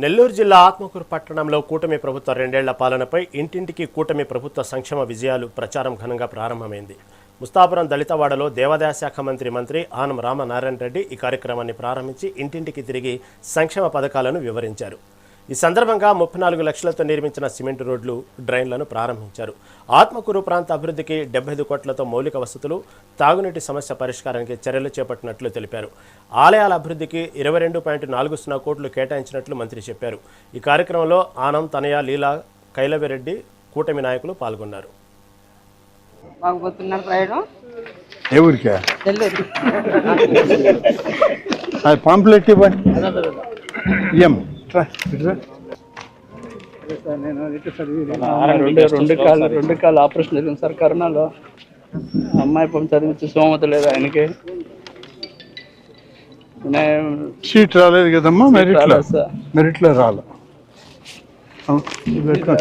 నెల్లూరు జిల్లా ఆత్మకూరు పట్టణంలో కూటమి ప్రభుత్వ రెండేళ్ల పాలనపై ఇంటింటికి కూటమి ప్రభుత్వ సంక్షేమ విజయాలు ప్రచారం ఘనంగా ప్రారంభమైంది. ముస్తాపురం దళితవాడలో దేవాదాయ శాఖ మంత్రి ఆనం రామనారాయణ రెడ్డి ఈ కార్యక్రమాన్ని ప్రారంభించి ఇంటింటికి తిరిగి సంక్షేమ పథకాలను వివరించారు. ఈ సందర్భంగా 34 లక్షలతో నిర్మించిన సిమెంట్ రోడ్లు, డ్రైన్లను ప్రారంభించారు. ఆత్మకూరు ప్రాంత అభివృద్ధికి 75 కోట్లతో మౌలిక వసతులు, తాగునీటి సమస్య పరిష్కారానికి చర్యలు చేపట్టినట్లు తెలిపారు. ఆలయాల అభివృద్ధికి 22.40 కోట్లు కేటాయించినట్లు మంత్రి చెప్పారు. ఈ కార్యక్రమంలో ఆనం, తనయ, లీలా, కైలవిరెడ్డి, కూటమి నాయకులు పాల్గొన్నారు. రెండు కాళ్ళు ఆపరేషన్ జరిగింది సార్ కరోనాలో. అమ్మాయి పంపి చదివించి సోమత లేదు ఆయనకి. సీట్ రాలేదు కదమ్మా, మెరిట్లో రాలే.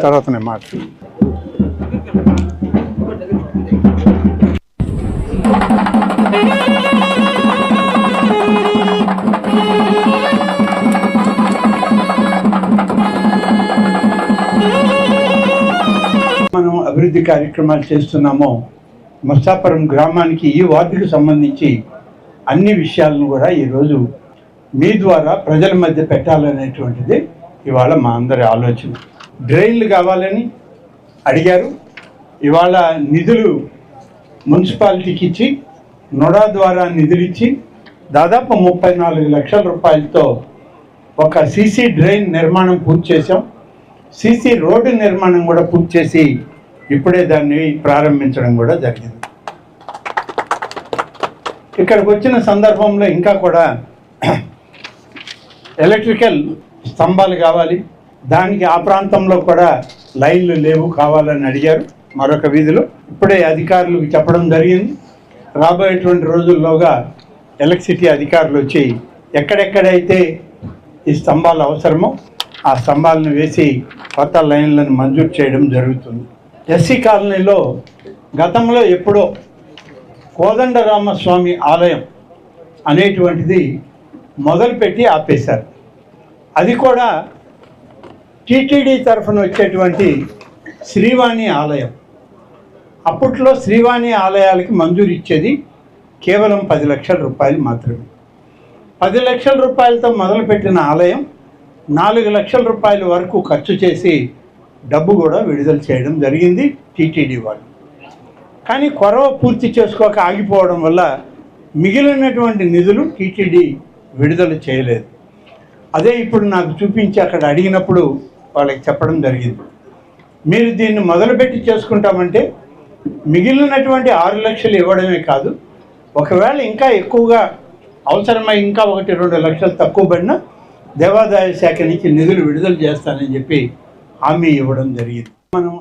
తర్వాతనే మాట మనం అభివృద్ధి కార్యక్రమాలు చేస్తున్నామో ముస్తాపురం గ్రామానికి, ఈ వార్డుకు సంబంధించి అన్ని విషయాలను కూడా ఈరోజు మీ ద్వారా ప్రజల మధ్య పెట్టాలనేటువంటిది ఇవాళ మా అందరి ఆలోచన. డ్రైన్లు కావాలని అడిగారు. ఇవాళ నిధులు మున్సిపాలిటీకి ఇచ్చి, నొడా ద్వారా నిధులు ఇచ్చి దాదాపు 34 లక్షల రూపాయలతో ఒక సీసీ డ్రైన్ నిర్మాణం పూర్తి చేసాం. సీసీ రోడ్డు నిర్మాణం కూడా పూర్తి చేసి ఇప్పుడే దాన్ని ప్రారంభించడం కూడా జరిగింది. ఇక్కడికి వచ్చిన సందర్భంలో ఇంకా కూడా ఎలక్ట్రికల్ స్తంభాలు కావాలి, దానికి ఆ ప్రాంతంలో కూడా లైన్లు లేవు, కావాలని అడిగారు. మరొక వీధిలో ఇప్పుడే అధికారులకు చెప్పడం జరిగింది. రాబోయేటువంటి రోజుల్లోగా ఎలక్ట్రిసిటీ అధికారులు వచ్చి ఎక్కడెక్కడైతే ఈ స్తంభాలు అవసరమో ఆ స్తంభాలను వేసి కొత్త లైన్లను మంజూరు చేయడం జరుగుతుంది. ఎస్సీ కాలనీలో గతంలో ఎప్పుడో కోదండరామస్వామి ఆలయం అనేటువంటిది మొదలుపెట్టి ఆపేశారు. అది కూడా టీటీడీ తరఫున వచ్చేటువంటి శ్రీవాణి ఆలయం. అప్పట్లో శ్రీవాణి ఆలయాలకి మంజూరు ఇచ్చేది కేవలం 10 లక్షల రూపాయలు మాత్రమే. 10 లక్షల రూపాయలతో మొదలుపెట్టిన ఆలయం 4 లక్షల రూపాయల వరకు ఖర్చు చేసి డబ్బు కూడా విడుదల చేయడం జరిగింది టీటీడీ వాళ్ళు. కానీ కొరవ పూర్తి చేసుకోక ఆగిపోవడం వల్ల మిగిలినటువంటి నిధులు టీటీడీ విడుదల చేయలేదు. అదే ఇప్పుడు నాకు చూపించి అక్కడ అడిగినప్పుడు వాళ్ళకి చెప్పడం జరిగింది, మీరు దీన్ని మొదలుపెట్టి చేసుకుంటామంటే మిగిలినటువంటి 6 లక్షలు ఇవ్వడమే కాదు, ఒకవేళ ఇంకా ఎక్కువగా అవసరమై ఇంకా 1-2 లక్షలు తక్కువ పడినా దేవాదాయ శాఖ నుంచి నిధులు విడుదల చేస్తానని చెప్పి హామీ ఇవ్వడం జరిగింది. మనం